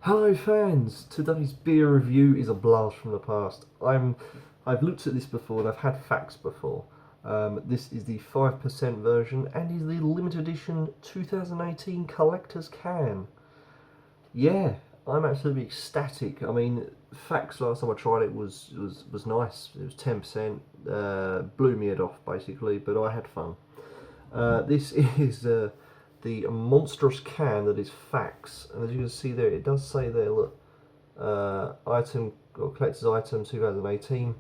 Hello fans! Today's beer review is a blast from the past. I've looked at this before and I've had Faxe before. This is the 5% version and is the limited edition 2018 collector's can. Yeah, I'm absolutely ecstatic. I mean, Faxe, last time I tried it was nice. It was 10%, blew me head off basically, but I had fun. This is the monstrous can that is Faxe, and as you can see there, it does say there, look, item or collector's item 2018.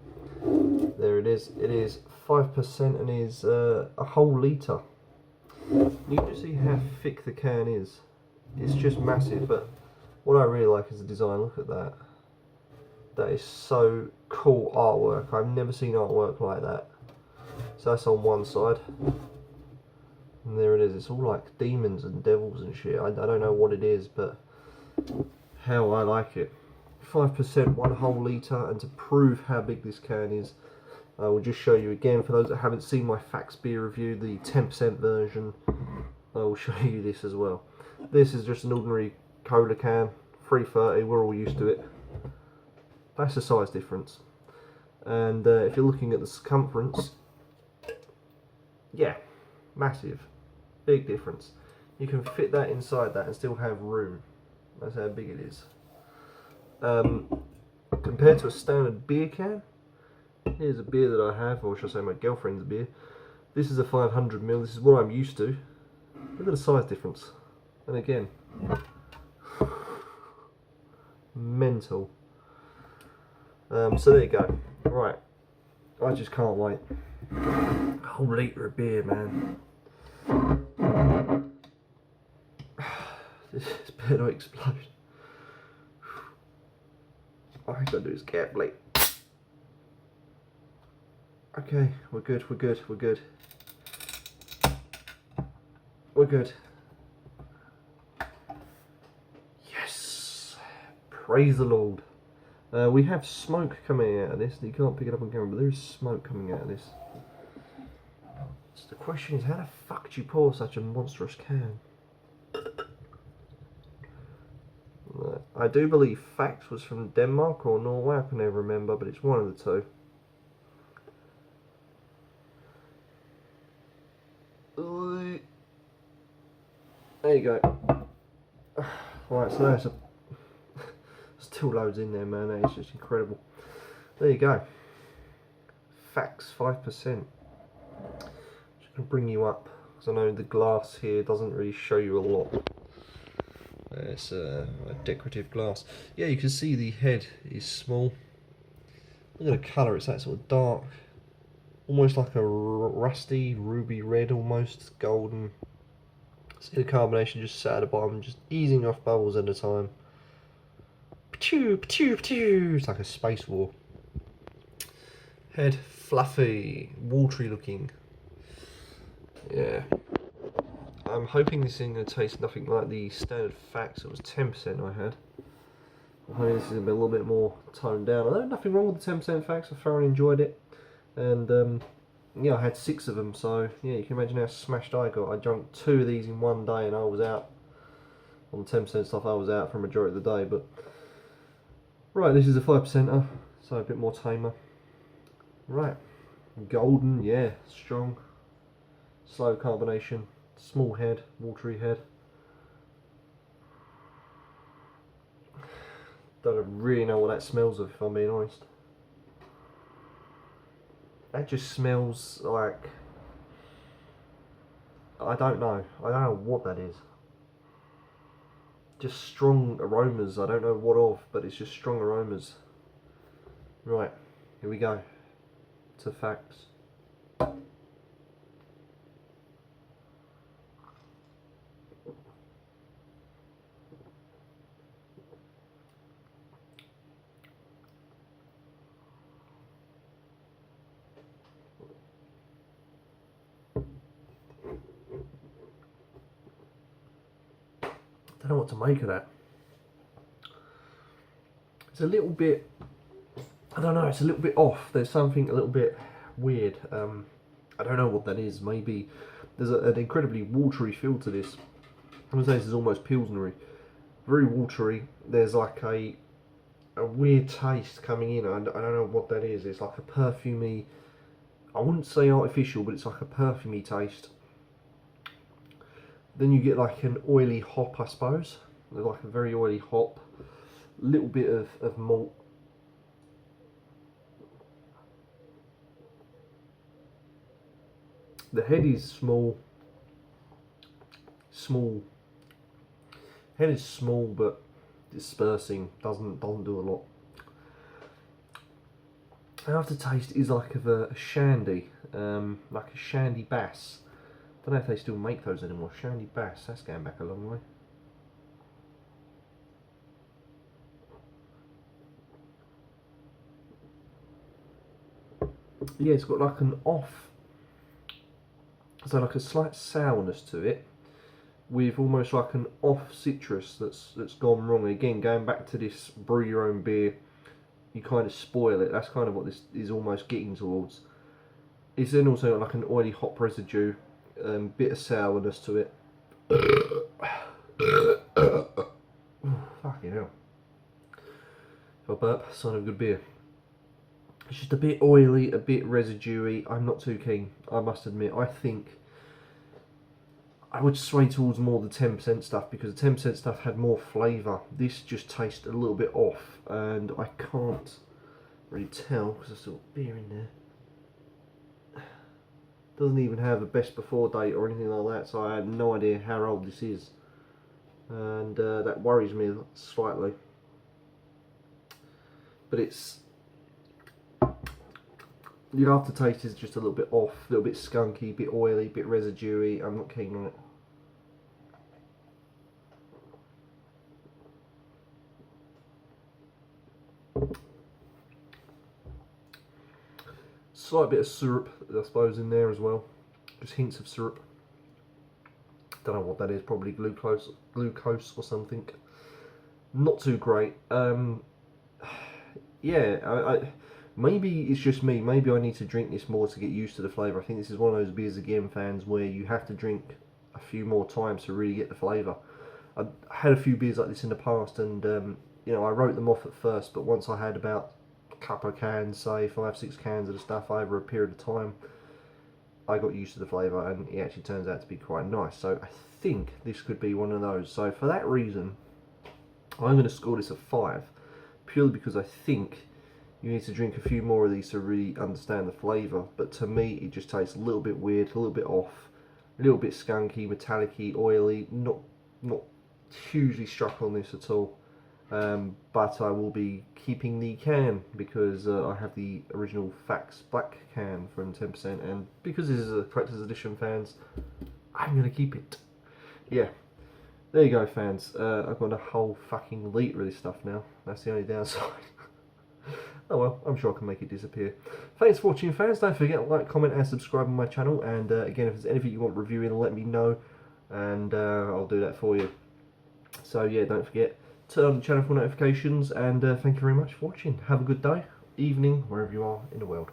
There it is. It is 5% and is a whole litre. You can just see how thick the can is. It's just massive, but what I really like is the design. Look at that. That is so cool artwork. I've never seen artwork like that. So that's on one side. And there it is. It's all like demons and devils and shit. I don't know what it is, but how I like it. 5%, one whole litre, and to prove how big this can is, I will just show you again, for those that haven't seen my Faxe beer review, the 10% version, I will show you this as well. This is just an ordinary cola can, 330, we're all used to it. That's the size difference. And if you're looking at the circumference, yeah, massive. Big difference. You can fit that inside that and still have room. That's how big it is. Compared to a standard beer can, here's a beer that I have, or should I say my girlfriend's beer. This is a 500ml, this is what I'm used to. Look at the size difference. And again, mental. So there you go. Right, I just can't wait. A whole litre of beer, man. This better not explode. All I gotta do is carefully. Okay, we're good, we're good, we're good. We're good. Yes! Praise the Lord. We have smoke coming out of this. You can't pick it up on camera, but there is smoke coming out of this. So the question is, how the fuck do you pour such a monstrous can? I do believe Faxe was from Denmark or Norway, I can never remember, but it's one of the two. There you go. Right, so there's still loads in there, man. That is just incredible. There you go. Faxe 5%. Just gonna bring you up because I know the glass here doesn't really show you a lot. It's a decorative glass. Yeah, you can see the head is small. Look at the colour, it's that sort of dark, almost like a rusty ruby red, almost golden. See the carbonation just sat at the bottom, just easing off bubbles at a time. Pachoo, pachoo, pachoo. It's like a space war. Head fluffy, watery looking. Yeah. I'm hoping this isn't going to taste nothing like the standard Faxe. It was 10% I had. I'm hoping this is going to be a little bit more toned down. There's nothing wrong with the 10% Faxe. I thoroughly enjoyed it. And yeah, I had 6 of them. So yeah, you can imagine how smashed I got. I drank 2 of these in one day and I was out. On the 10% stuff, I was out for a majority of the day. But right, this is a 5%er. So a bit more tamer. Right. Golden, yeah, strong. Slow carbonation. Small head, watery head. Don't really know what that smells of, if I'm being honest. That just smells like, I don't know what that is. Just strong aromas, I don't know what of, but it's just strong aromas. Right, here we go to Faxe. I don't know what to make of that. It's a little bit, I don't know, it's a little bit off. There's something a little bit weird. I don't know what that is. Maybe there's an incredibly watery feel to this. I would say this is almost pilsnery. very watery. There's like a weird taste coming in. I don't know what that is. It's like a perfumey. I wouldn't say artificial, but it's like a perfumey taste. Then you get like an oily hop, I suppose. Like a very oily hop. Little bit of malt. The head is small. Head is small, but dispersing. Doesn't do a lot. Aftertaste is like of a shandy, like a shandy bass. Don't know if they still make those anymore. Shandy bass. That's going back a long way. Yeah, it's got like an off, so like a slight sourness to it, with almost like an off citrus that's gone wrong. Again, going back to this brew your own beer, you kind of spoil it. That's kind of what this is almost getting towards. It's then also got like an oily hop residue, bit of sourness to it. Fucking hell. If I burp, sign of good beer. It's just a bit oily, a bit residuey. I'm not too keen, I must admit. I think I would sway towards more the 10% stuff, because the 10% stuff had more flavour. This just tastes a little bit off, and I can't really tell because there's still beer in there. Doesn't even have a best before date or anything like that, so I had no idea how old this is, and that worries me slightly. But it's, the aftertaste is just a little bit off, a little bit skunky, a bit oily, a bit residuey. I'm not keen on it. Slight bit of syrup, I suppose, in there as well. Just hints of syrup. Don't know what that is. Probably glucose or something. Not too great. Yeah, maybe it's just me. Maybe I need to drink this more to get used to the flavour. I think this is one of those beers again, fans, where you have to drink a few more times to really get the flavour. I had a few beers like this in the past, and you know, I wrote them off at first, but once I had about a couple of cans, say 5-6 cans of the stuff over a period of time, I got used to the flavour, and it actually turns out to be quite nice. So I think this could be one of those. So for that reason, I'm going to score this a 5, purely because I think you need to drink a few more of these to really understand the flavour. But to me, it just tastes a little bit weird, a little bit off, a little bit skunky, metallic-y, oily. Not hugely struck on this at all. But I will be keeping the can, because I have the original Faxe black can from 10%, and because this is a collector's edition, fans, I'm going to keep it. Yeah, there you go, fans. I've got a whole fucking litre of this stuff now. That's the only downside. Oh well, I'm sure I can make it disappear. Thanks for watching, fans. Don't forget to like, comment and subscribe on my channel, and again, if there's anything you want reviewing, let me know, and I'll do that for you. So yeah, don't forget, turn on the channel for notifications, and thank you very much for watching. Have a good day, evening, wherever you are in the world.